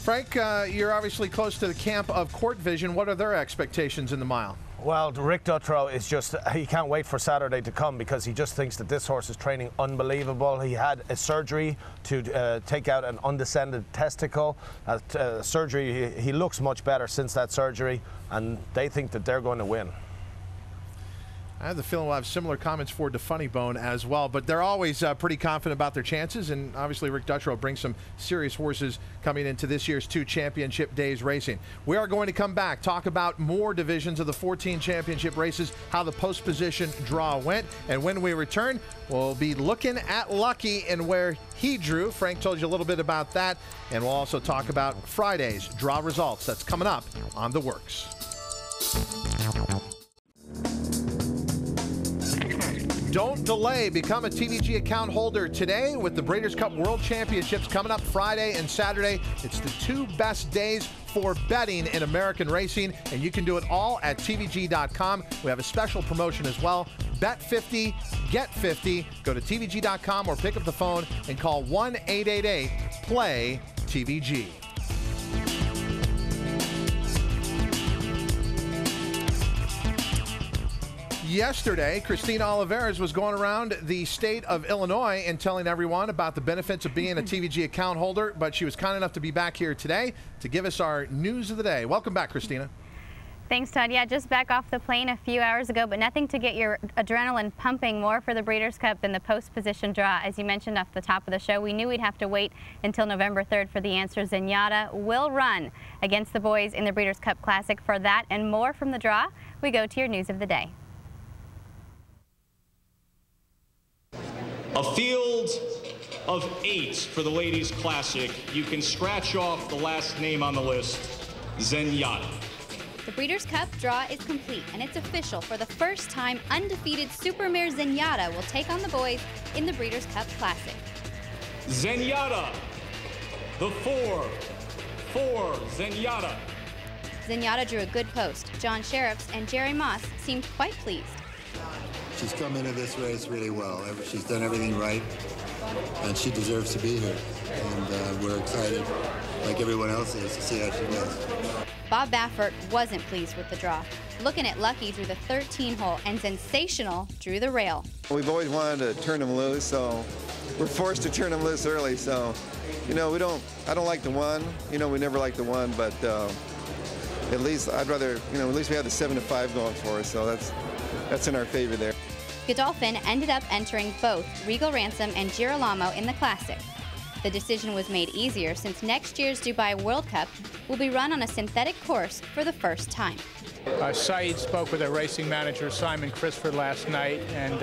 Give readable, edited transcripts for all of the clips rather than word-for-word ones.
Frank, you're obviously close to the camp of Court Vision. What are their expectations in the mile? Well, Rick Dutrow is just, he can't wait for Saturday to come because he just thinks that this horse is training unbelievable. He had a surgery to take out an undescended testicle. Surgery, he looks much better since that surgery, and they think that they're going to win. I have the feeling we'll have similar comments for DeFunnybone as well, but they're always pretty confident about their chances, and obviously Rick Dutrow brings some serious horses coming into this year's 2 championship days racing. We are going to come back, talk about more divisions of the 14 championship races, how the post position draw went, and when we return, we'll be looking at Lucky and where he drew. Frank told you a little bit about that, and we'll also talk about Friday's draw results. That's coming up on The Works. Don't delay. Become a TVG account holder today with the Breeders' Cup World Championships coming up Friday and Saturday. It's the 2 best days for betting in American racing, and you can do it all at TVG.com. We have a special promotion as well. Bet 50, get 50. Go to TVG.com or pick up the phone and call 1-888-PLAY-TVG. Yesterday, Christina Olivares was going around the state of Illinois and telling everyone about the benefits of being a TVG account holder, but she was kind enough to be back here today to give us our news of the day. Welcome back, Christina. Thanks, Todd. Yeah, just back off the plane a few hours ago, but nothing to get your adrenaline pumping more for the Breeders' Cup than the post-position draw. As you mentioned off the top of the show, we knew we'd have to wait until November 3rd for the answer. ZENYATTA will run against the boys in the Breeders' Cup Classic. For that and more from the draw, we go to your news of the day. A field of 8 for the Ladies Classic. You can scratch off the last name on the list, ZENYATTA. The Breeders' Cup draw is complete, and it's official. For the first time, undefeated supermare ZENYATTA will take on the boys in the Breeders' Cup Classic. ZENYATTA, the 4 for ZENYATTA. ZENYATTA drew a good post. John Sheriffs and Jerry Moss seemed quite pleased. She's come into this race really well. She's done everything right, and she deserves to be here. And we're excited, like everyone else is, to see how she does. Bob Baffert wasn't pleased with the draw. Looking at Lucky drew the 13-hole, and Sensational drew the rail. We've always wanted to turn them loose, so we're forced to turn them loose early. So, you know, I don't like the 1. You know, we never like the 1, but at least I'd rather, you know, at least we have the 7-5 going for us. So that's in our favor there. Godolphin ended up entering both Regal Ransom and Girolamo in the Classic. The decision was made easier since next year's Dubai World Cup will be run on a synthetic course for the first time. Saeed spoke with our racing manager, Simon Crisford, last night, and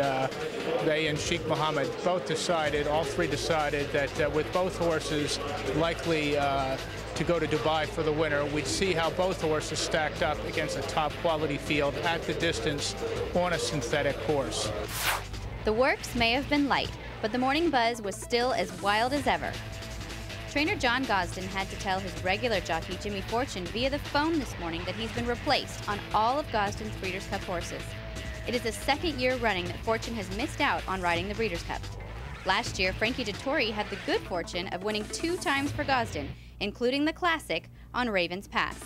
they and Sheikh Mohammed both decided, all 3 decided, that with both horses likely to go to Dubai for the winner, we'd see how both horses stacked up against a top quality field at the distance on a synthetic course. The works may have been light, but the morning buzz was still as wild as ever. Trainer John Gosden had to tell his regular jockey Jimmy Fortune via the phone this morning that he's been replaced on all of Gosden's Breeders' Cup horses. It is the 2nd year running that Fortune has missed out on riding the Breeders' Cup. Last year, Frankie Dettori had the good fortune of winning 2 times for Gosden, including the Classic on Ravens Pass.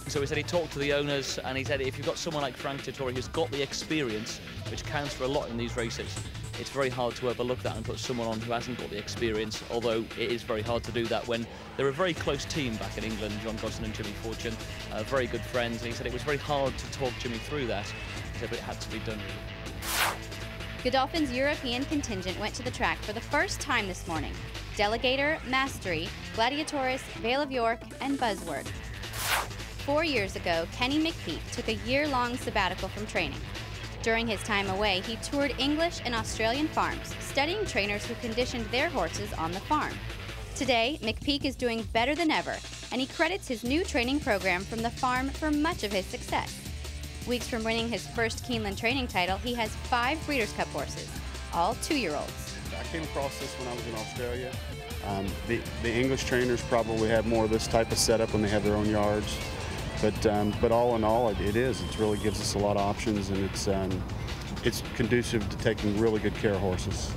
So he said he talked to the owners, and he said if you've got someone like Frank Dettori who's got the experience, which counts for a lot in these races, it's very hard to overlook that and put someone on who hasn't got the experience, although it is very hard to do that when they're a very close team back in England, John Gosden and Jimmy Fortune, very good friends, and he said it was very hard to talk Jimmy through that. He said, but it had to be done. Godolphin's European contingent went to the track for the first time this morning. Delegator, Mastery, Gladiatoris, Vale of York, and Buzzword. 4 years ago, Kenny McPeak took a year-long sabbatical from training. During his time away, he toured English and Australian farms, studying trainers who conditioned their horses on the farm. Today, McPeak is doing better than ever, and he credits his new training program from the farm for much of his success. Weeks from winning his first Keeneland training title, he has 5 Breeders' Cup horses, all 2-year-olds. I came across this when I was in Australia. The English trainers probably have more of this type of setup when they have their own yards. But all in all, it really gives us a lot of options, and it's conducive to taking really good care of horses.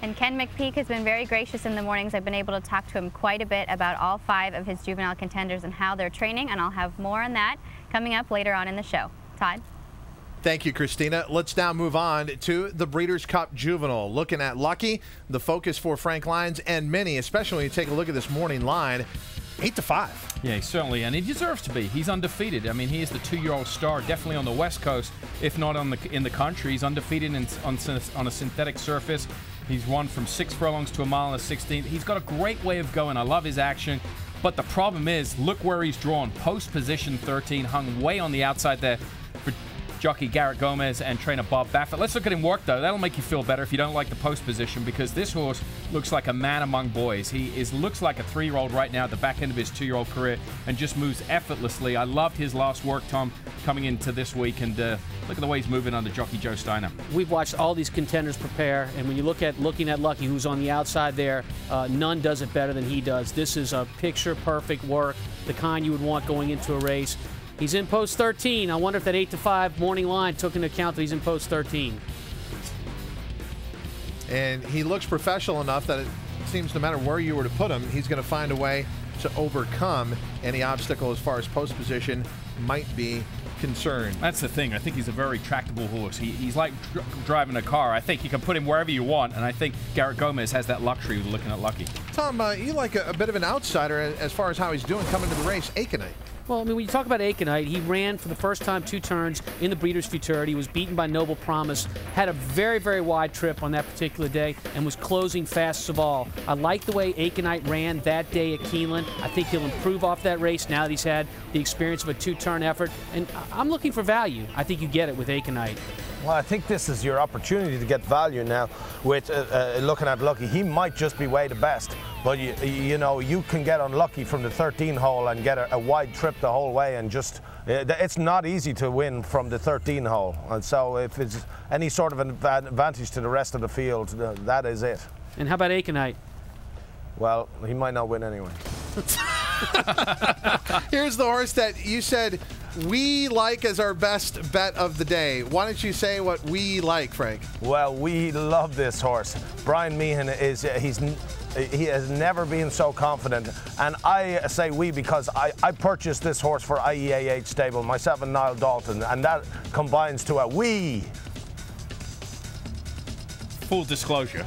And Ken McPeak has been very gracious in the mornings. I've been able to talk to him quite a bit about all 5 of his juvenile contenders and how they're training, and I'll have more on that coming up later on in the show. Todd? Thank you, Christina. Let's now move on to the Breeders' Cup Juvenile. Looking at Lucky, the focus for Frank Lyons and many, especially when you take a look at this morning line, 8-5. Yeah, certainly, and he deserves to be. He's undefeated. I mean, he is the 2-year-old star, definitely on the West Coast, if not in the country. He's undefeated on a synthetic surface. He's won from 6 furlongs to a mile and a 16th. He's got a great way of going. I love his action. But the problem is, look where he's drawn. Post position 13, hung way on the outside there for jockey Garrett Gomez and trainer Bob Baffert. Let's look at him work, though. That'll make you feel better if you don't like the post position, because this horse looks like a man among boys. He looks like a 3-year-old right now at the back end of his 2-year-old career and just moves effortlessly. I loved his last work, Tom, coming into this week, and look at the way he's moving under jockey Joe Steiner. We've watched all these contenders prepare, and when you looking at Lucky, who's on the outside there, none does it better than he does. This is a picture-perfect work, the kind you would want going into a race. He's in post 13. I wonder if that 8-5 morning line took into account that he's in post 13. And he looks professional enough that it seems no matter where you were to put him, he's going to find a way to overcome any obstacle as far as post position might be concerned. That's the thing. I think he's a very tractable horse. He's like driving a car. I think you can put him wherever you want, and I think Garrett Gomez has that luxury of looking at Lucky. Tom, you like a bit of an outsider as far as how he's doing coming to the race, AIKENITE. Well, I mean, when you talk about AIKENITE, he ran for the first time 2 turns in the Breeders' Futurity. He was beaten by Noble Promise, had a very, very wide trip on that particular day, and was closing fastest of all. I like the way AIKENITE ran that day at Keeneland. I think he'll improve off that race now that he's had the experience of a 2-turn effort. And I'm looking for value. I think you get it with AIKENITE. Well, I think this is your opportunity to get value now with looking at Lucky. He might just be way the best, but you know, you can get unlucky from the 13 hole and get a wide trip the whole way, and just it's not easy to win from the 13 hole. And so if it's any sort of an advantage to the rest of the field, that is it. And how about AIKENITE? Well, he might not win anyway. Here's the horse that you said we like as our best bet of the day. Why don't you say what we like, Frank? Well, we love this horse. Brian Meehan he has never been so confident, and I say we because I purchased this horse for IEAH stable, myself and Niall Dalton, and that combines to a we. Full disclosure.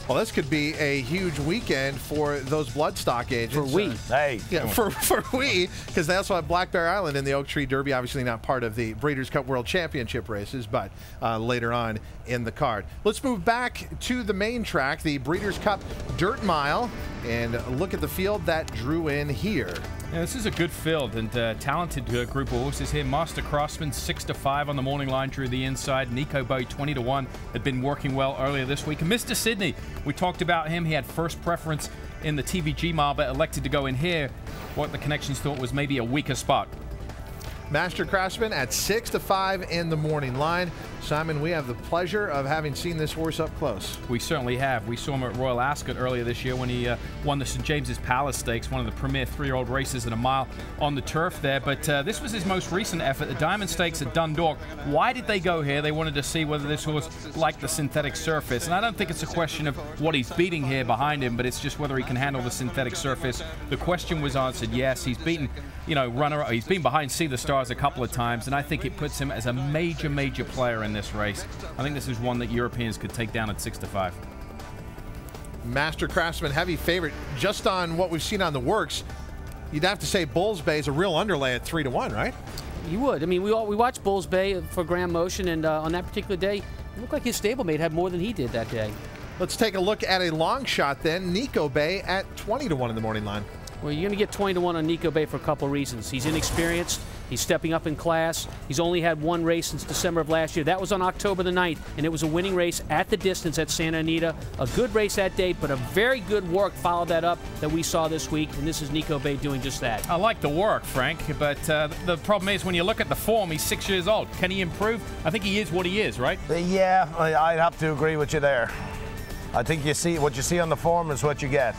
Well, this could be a huge weekend for those bloodstock agents. For we. Hey. Yeah, for we, because they also have Black Bear Island in the Oak Tree Derby, obviously not part of the Breeders' Cup World Championship races, but later on in the card. Let's move back to the main track, the Breeders' Cup Dirt Mile, and look at the field that drew in here. Yeah, this is a good field and talented group of horses here. Master Craftsman 6-5 on the morning line, drew the inside. NEKO 20-1 had been working well earlier this week. And Mr. Sydney, we talked about him. He had first preference in the TVG mile, but elected to go in here. What the connections thought was maybe a weaker spot. Master Craftsman at 6-5 in the morning line. Simon, we have the pleasure of having seen this horse up close. We certainly have. We saw him at Royal Ascot earlier this year when he won the St. James's Palace Stakes, one of the premier 3-year-old races in a mile on the turf there. But this was his most recent effort, the Diamond Stakes at Dundalk. Why did they go here? They wanted to see whether this horse liked the synthetic surface. And I don't think it's a question of what he's beating here behind him, but it's just whether he can handle the synthetic surface. The question was answered, yes. He's beaten, you know, he's been behind See the Stars a couple of times, and I think it puts him as a major player in this race. I think this is one that Europeans could take down at 6-5. Master Craftsman, heavy favorite. Just on what we've seen on the works, you'd have to say Bulls Bay is a real underlay at 3-1, right? You would. I mean, we watched Bulls Bay for Grand Motion, and on that particular day, it looked like his stablemate had more than he did that day. Let's take a look at a long shot then. NEKO Bay at 20-1 in the morning line. Well, you're going to get 20-1 on NEKO Bay for a couple of reasons. He's inexperienced. He's stepping up in class. He's only had one race since December of last year. That was on October the 9th, and it was a winning race at the distance at Santa Anita. A good race that day, but a very good work followed that up that we saw this week, and this is NEKO Bay doing just that. I like the work, Frank, but the problem is when you look at the form, he's 6 years old. Can he improve? I think he is what he is, right? Yeah, I'd have to agree with you there. I think you see what you see on the form is what you get.